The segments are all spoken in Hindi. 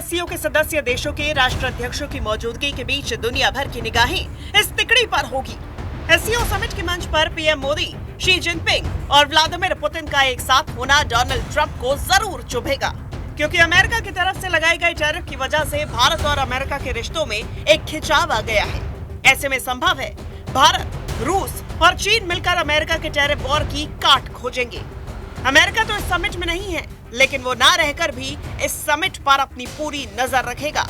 एससीओ के सदस्य देशों के राष्ट्राध्यक्षों की मौजूदगी के बीच दुनिया भर की निगाहें इस तिकड़ी पर होगी। एससीओ समिट के मंच पर पीएम मोदी, शी जिनपिंग और व्लादिमीर पुतिन का एक साथ होना डोनाल्ड ट्रंप को जरूर चुभेगा, क्योंकि अमेरिका की तरफ से लगाई गई टैरिफ की वजह से भारत और अमेरिका के रिश्तों में एक खिंचाव आ गया है। ऐसे में संभव है भारत, रूस और चीन मिलकर अमेरिका के टैरिफ वॉर की काट खोजेंगे। अमेरिका तो इस समिट में नहीं है, लेकिन वो ना रहकर भी इस समिट पर अपनी पूरी नजर रखेगा,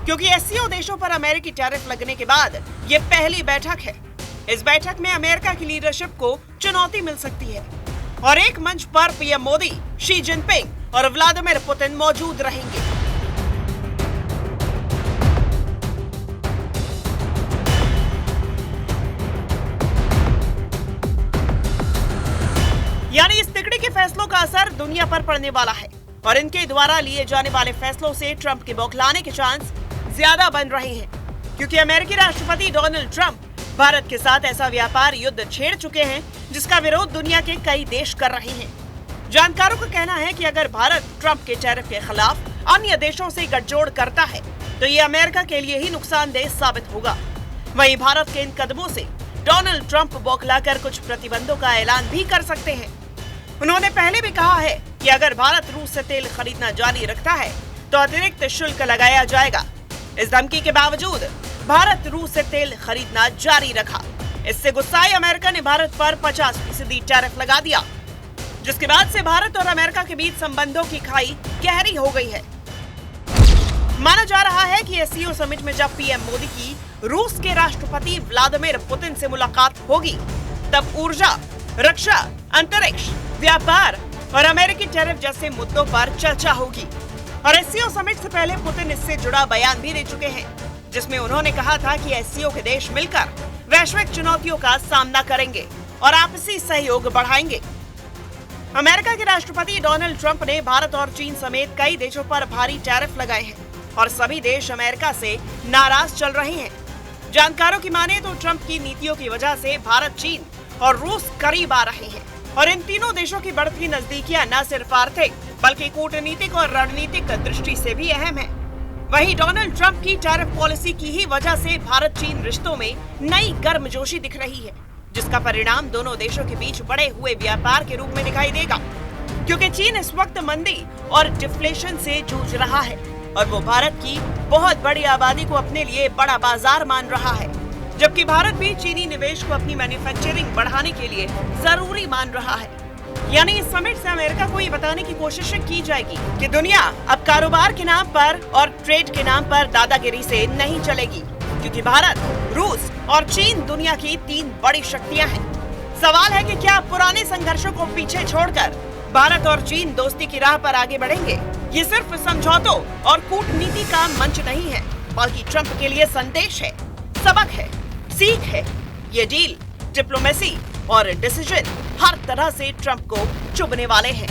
क्योंकि एससीओ देशों पर अमेरिकी टैरिफ लगने के बाद ये पहली बैठक है। इस बैठक में अमेरिका की लीडरशिप को चुनौती मिल सकती है और एक मंच पर पीएम मोदी, शी जिनपिंग और व्लादिमीर पुतिन मौजूद रहेंगे। यानी इस तिकड़ी के फैसलों का असर दुनिया पर पड़ने वाला है और इनके द्वारा लिए जाने वाले फैसलों से ट्रंप के बौखलाने के चांस ज्यादा बन रहे हैं, क्योंकि अमेरिकी राष्ट्रपति डोनाल्ड ट्रंप भारत के साथ ऐसा व्यापार युद्ध छेड़ चुके हैं जिसका विरोध दुनिया के कई देश कर रहे हैं। जानकारों का कहना है कि अगर भारत ट्रंप के टैरिफ के खिलाफ अन्य देशों से गठजोड़ करता है तो ये अमेरिका के लिए ही नुकसानदेह साबित होगा। वहीं भारत के इन कदमों से डोनाल्ड ट्रंप बौखलाकर कुछ प्रतिबंधों का ऐलान भी कर सकते हैं। उन्होंने पहले भी कहा है कि अगर भारत रूस से तेल खरीदना जारी रखता है तो अतिरिक्त शुल्क लगाया जाएगा। इस धमकी के बावजूद भारत रूस से तेल खरीदना जारी रखा। इससे गुस्साए अमेरिका ने भारत पर 50% टैरिफ लगा दिया, जिसके बाद से भारत और अमेरिका के बीच संबंधों की खाई गहरी हो गई है। माना जा रहा है कि एससीओ समिट में जब पीएम मोदी की रूस के राष्ट्रपति व्लादिमीर पुतिन से मुलाकात होगी, तब ऊर्जा, रक्षा, अंतरिक्ष, व्यापार और अमेरिकी टैरिफ जैसे मुद्दों पर चर्चा होगी। और एससीओ समिट से पहले पुतिन इससे जुड़ा बयान भी दे चुके हैं, जिसमें उन्होंने कहा था कि एससीओ के देश मिलकर वैश्विक चुनौतियों का सामना करेंगे और आपसी सहयोग बढ़ाएंगे। अमेरिका के राष्ट्रपति डोनाल्ड ट्रंप ने भारत और चीन समेत कई देशों पर भारी टैरिफ लगाए हैं और सभी देश अमेरिका से नाराज चल रहे हैं। जानकारों की माने तो ट्रंप की नीतियों की वजह से भारत, चीन और रूस करीब आ रहे हैं और इन तीनों देशों की बढ़ती नजदीकियां न सिर्फ आर्थिक बल्कि कूटनीतिक और रणनीतिक दृष्टि से भी अहम है। वहीं डोनाल्ड ट्रंप की टैरिफ पॉलिसी की ही वजह से भारत चीन रिश्तों में नई गर्मजोशी दिख रही है, जिसका परिणाम दोनों देशों के बीच बढ़े हुए व्यापार के रूप में दिखाई देगा, क्योंकि चीन इस वक्त मंदी और डिफ्लेशन से जूझ रहा है और वो भारत की बहुत बड़ी आबादी को अपने लिए बड़ा बाजार मान रहा है, जबकि भारत भी चीनी निवेश को अपनी मैन्युफैक्चरिंग बढ़ाने के लिए जरूरी मान रहा है। यानी इस समिट से अमेरिका को ये बताने की कोशिश की जाएगी कि दुनिया अब कारोबार के नाम पर और ट्रेड के नाम पर दादागिरी से नहीं चलेगी, क्योंकि भारत, रूस और चीन दुनिया की 3 बड़ी शक्तियां हैं। सवाल है कि क्या पुराने संघर्षों को पीछे छोड़कर भारत और चीन दोस्ती की राह पर आगे बढ़ेंगे। ये सिर्फ समझौतों और कूटनीति का मंच नहीं है, बल्कि ट्रंप के लिए संदेश है, सबक है, सीख है। ये डील, डिप्लोमेसी और डिसीजन हर तरह से ट्रंप को चुभने वाले हैं।